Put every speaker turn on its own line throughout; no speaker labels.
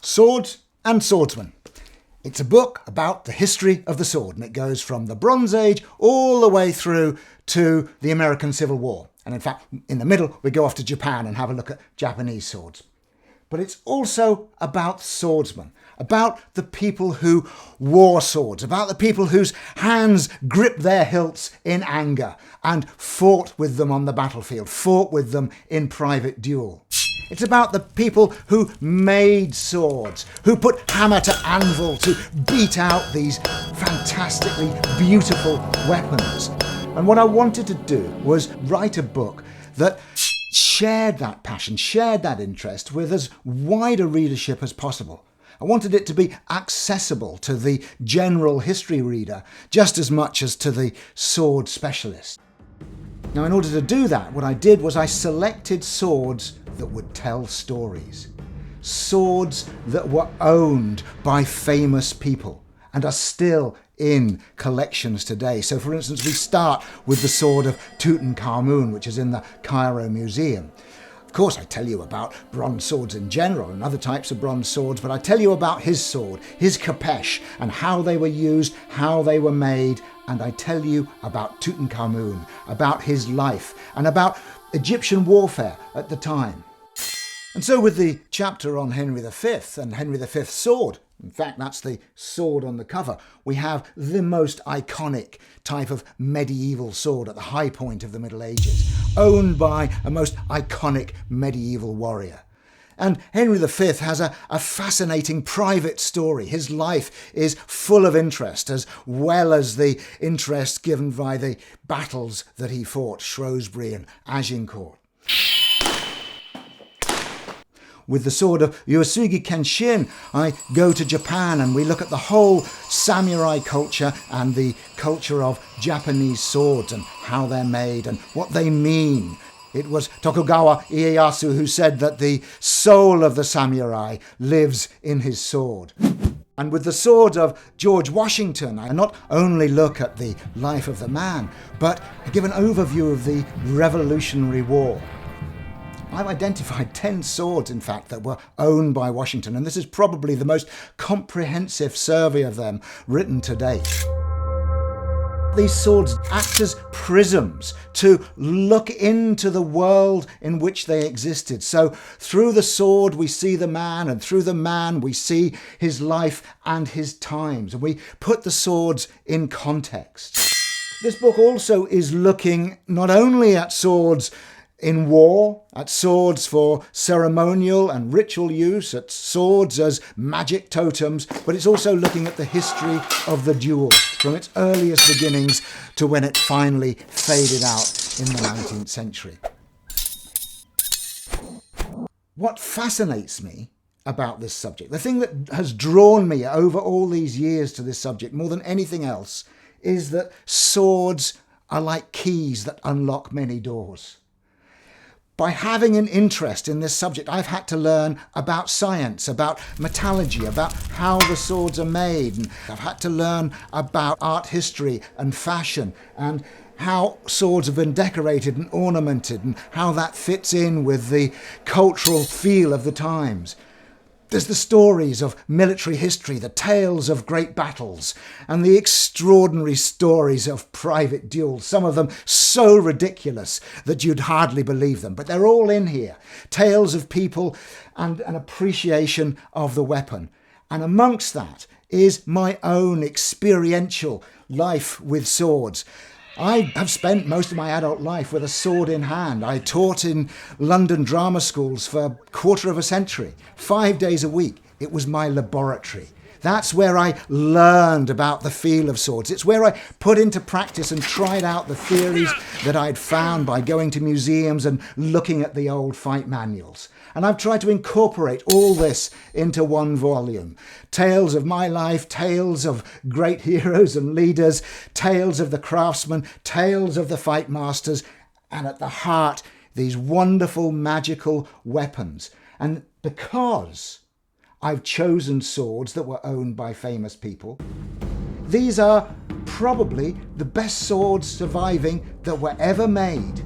Swords and Swordsmen. It's a book about the history of the sword, and it goes from the Bronze Age all the way through to the American Civil War. And in fact, in the middle, we go off to Japan and have a look at Japanese swords. But it's also about swordsmen, about the people who wore swords, about the people whose hands gripped their hilts in anger and fought with them on the battlefield, fought with them in private duel. It's about the people who made swords, who put hammer to anvil to beat out these fantastically beautiful weapons. And what I wanted to do was write a book that shared that passion, shared that interest with as wide a readership as possible. I wanted it to be accessible to the general history reader just as much as to the sword specialist. Now, in order to do that, what I did was I selected swords that would tell stories. Swords that were owned by famous people and are still in collections today. So, for instance, we start with the sword of Tutankhamun, which is in the Cairo Museum. Of course, I tell you about bronze swords in general and other types of bronze swords, but I tell you about his sword, his khapesh, and how they were used, how they were made, and I tell you about Tutankhamun, about his life, and about Egyptian warfare at the time. And so with the chapter on Henry V and Henry V's sword, in fact that's the sword on the cover, we have the most iconic type of medieval sword at the high point of the Middle Ages, owned by a most iconic medieval warrior. And Henry V has a fascinating private story. His life is full of interest, as well as the interest given by the battles that he fought, Shrewsbury and Agincourt. With the sword of Uesugi Kenshin, I go to Japan and we look at the whole samurai culture and the culture of Japanese swords and how they're made and what they mean. It was Tokugawa Ieyasu who said that the soul of the samurai lives in his sword. And with the sword of George Washington, I not only look at the life of the man, but I give an overview of the Revolutionary War. I've identified 10 swords, in fact, that were owned by Washington, and this is probably the most comprehensive survey of them written to date. These swords act as prisms to look into the world in which they existed. So through the sword we see the man, and through the man we see his life and his times, and we put the swords in context. This book also is looking not only at swords in war, at swords for ceremonial and ritual use, at swords as magic totems, but it's also looking at the history of the duel, from its earliest beginnings to when it finally faded out in the 19th century. What fascinates me about this subject, the thing that has drawn me over all these years to this subject more than anything else, is that swords are like keys that unlock many doors. By having an interest in this subject, I've had to learn about science, about metallurgy, about how the swords are made. And I've had to learn about art history and fashion and how swords have been decorated and ornamented and how that fits in with the cultural feel of the times. There's the stories of military history, the tales of great battles, and the extraordinary stories of private duels, some of them so ridiculous that you'd hardly believe them. But they're all in here. Tales of people and an appreciation of the weapon. And amongst that is my own experiential life with swords. I have spent most of my adult life with a sword in hand. I taught in London drama schools for a quarter of a century, 5 days a week. It was my laboratory. That's where I learned about the feel of swords. It's where I put into practice and tried out the theories that I'd found by going to museums and looking at the old fight manuals. And I've tried to incorporate all this into one volume. Tales of my life, tales of great heroes and leaders, tales of the craftsmen, tales of the fight masters, and at the heart, these wonderful magical weapons. And because I've chosen swords that were owned by famous people, these are probably the best swords surviving that were ever made.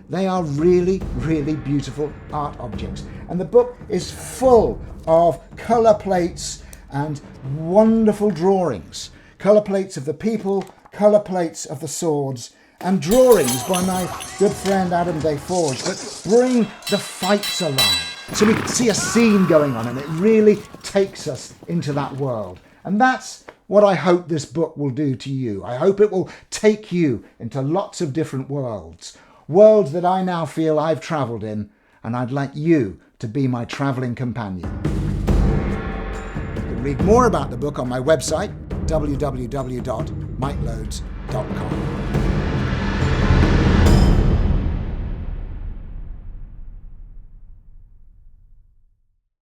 They are really, really beautiful art objects. And the book is full of colour plates and wonderful drawings. Colour plates of the people, colour plates of the swords, and drawings by my good friend Adam Deforge that bring the fights alive. So we can see a scene going on and it really takes us into that world. And that's what I hope this book will do to you. I hope it will take you into lots of different worlds. Worlds that I now feel I've travelled in, and I'd like you to be my travelling companion. You can read more about the book on my website, www.mikeloads.com.